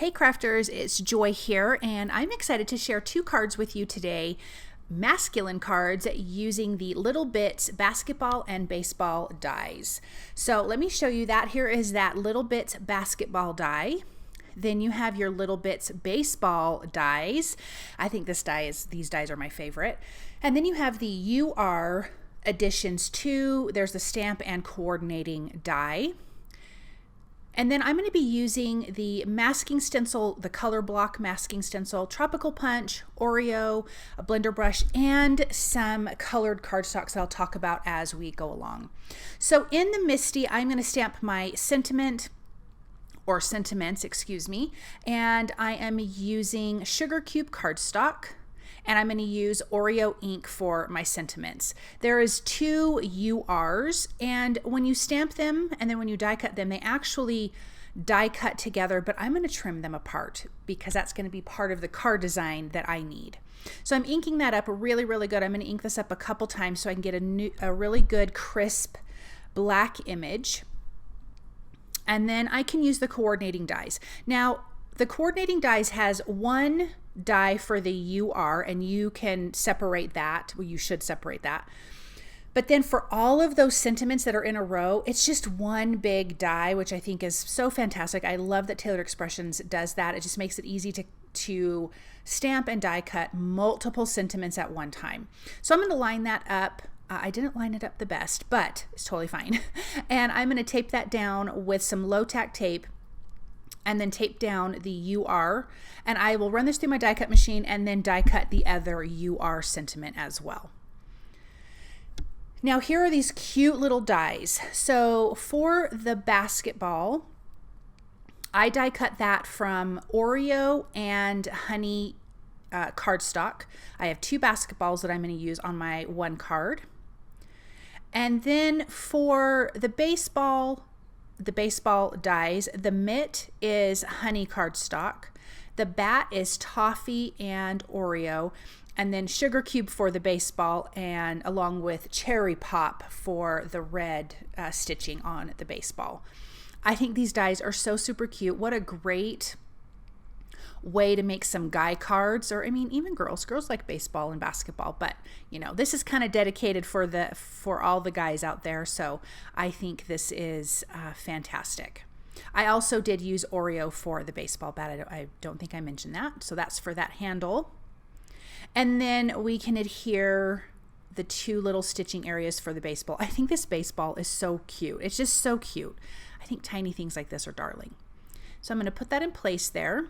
Hey crafters, it's Joy here, and I'm excited to share two cards with you today, masculine cards using the Little Bits basketball and baseball dies. So let me show you that. Here is that Little Bits basketball die. Then you have your Little Bits baseball dies. I think these dies are my favorite. And then you have the UR additions 2. There's the stamp and coordinating die. And then I'm going to be using the masking stencil, the color block masking stencil, tropical punch, Oreo, a blender brush, and some colored cardstocks that I'll talk about as we go along. So in the Misti, I'm going to stamp my sentiments, excuse me, and I am using sugar cube cardstock. And I'm going to use Oreo ink for my sentiments. There is 2 URs, and when you stamp them and then when you die cut them, they actually die cut together, but I'm going to trim them apart because that's going to be part of the card design that I need. So I'm inking that up really, really good. I'm going to ink this up a couple times so I can get a really good crisp black image. And then I can use the coordinating dies. Now, the coordinating dies has one die for the UR, and you can separate that. Well, you should separate that. But then for all of those sentiments that are in a row, it's just one big die, which I think is so fantastic. I love that Tailored Expressions does that. It just makes it easy to stamp and die cut multiple sentiments at one time. So I'm going to line that up. I didn't line it up the best, but it's totally fine. And I'm going to tape that down with some low tack tape and then tape down the UR, and I will run this through my die cut machine and then die cut the other UR sentiment as well. Now here are these cute little dies. So for the basketball, I die cut that from Oreo and honey cardstock. I have 2 basketballs that I'm going to use on my one card. And then for the baseball dies, the mitt is honey cardstock, the bat is toffee and Oreo, and then sugar cube for the baseball, and along with cherry pop for the red stitching on the baseball. I think these dies are so super cute. What a great way to make some guy cards, or I mean even girls like baseball and basketball, but you know, this is kind of dedicated for all the guys out there, so I think this is fantastic. I also did use Oreo for the baseball bat. I don't think I mentioned that, so that's for that handle. And then we can adhere the 2 little stitching areas for the baseball. I think this baseball is so cute. It's just so cute. I think tiny things like this are darling. So I'm going to put that in place there.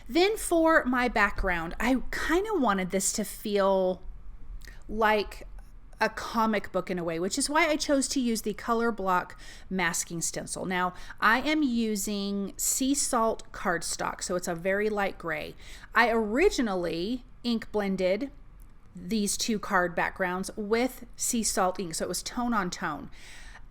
Then for my background, I kind of wanted this to feel like a comic book in a way, which is why I chose to use the color block masking stencil. Now, I am using sea salt cardstock, so it's a very light gray. I originally ink blended these 2 card backgrounds with sea salt ink, so it was tone on tone,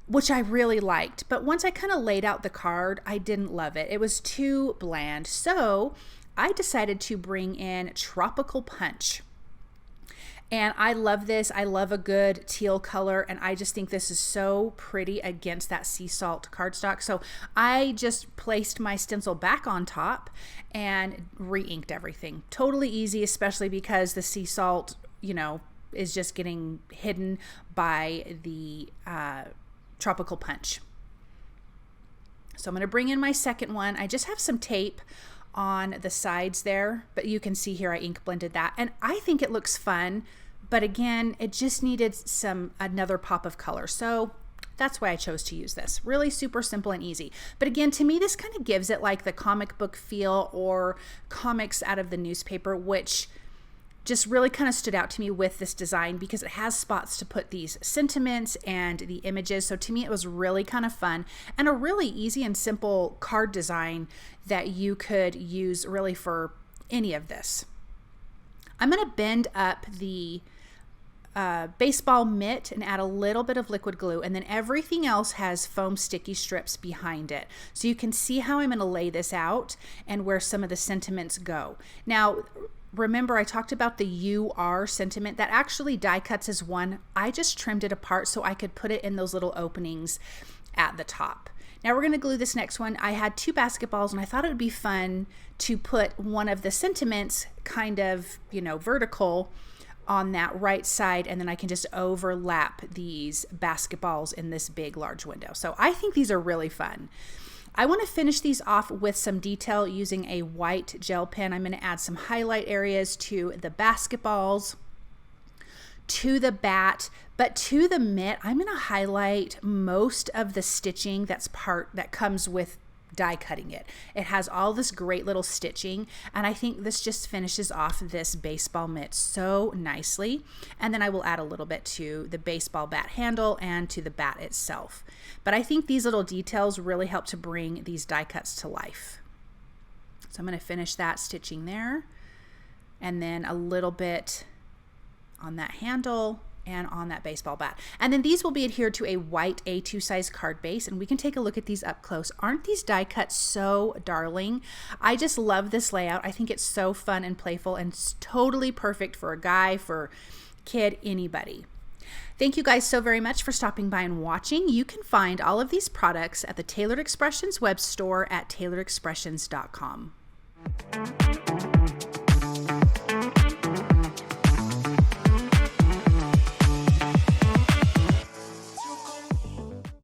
which I really liked. But once I kind of laid out the card, I didn't love it. It was too bland. So I decided to bring in Tropical Punch. And I love this. I love a good teal color, and I just think this is so pretty against that sea salt cardstock. So I just placed my stencil back on top and re-inked everything. Totally easy, especially because the sea salt, you know, is just getting hidden by the Tropical Punch. So I'm going to bring in my second one. I just have some tape on the sides there, but you can see here I ink blended that, and I think it looks fun, but again, it just needed another pop of color. So that's why I chose to use this. Really super simple and easy. But again, to me, this kind of gives it like the comic book feel or comics out of the newspaper, which just really kind of stood out to me with this design because it has spots to put these sentiments and the images. So to me, it was really kind of fun and a really easy and simple card design that you could use really for any of this. I'm going to bend up the baseball mitt and add a little bit of liquid glue, and then everything else has foam sticky strips behind it. So you can see how I'm going to lay this out and where some of the sentiments go. Now, remember I talked about the UR sentiment that actually die cuts as one. I just trimmed it apart so I could put it in those little openings at the top. Now we're going to glue this next one. I had 2 basketballs and I thought it would be fun to put one of the sentiments kind of, you know, vertical on that right side, and then I can just overlap these basketballs in this big large window. So I think these are really fun. I want to finish these off with some detail using a white gel pen. I'm going to add some highlight areas to the basketballs, to the bat, but to the mitt, I'm going to highlight most of the stitching that comes with die cutting it. It has all this great little stitching, and I think this just finishes off this baseball mitt so nicely. And then I will add a little bit to the baseball bat handle and to the bat itself. But I think these little details really help to bring these die cuts to life. So I'm going to finish that stitching there, and then a little bit on that handle and on that baseball bat. And then these will be adhered to a white A2 size card base, and we can take a look at these up close. Aren't these die cuts so darling? I just love this layout. I think it's so fun and playful and totally perfect for a guy, for kid, anybody. Thank you guys so very much for stopping by and watching. You can find all of these products at the Tailored Expressions web store at tailoredexpressions.com.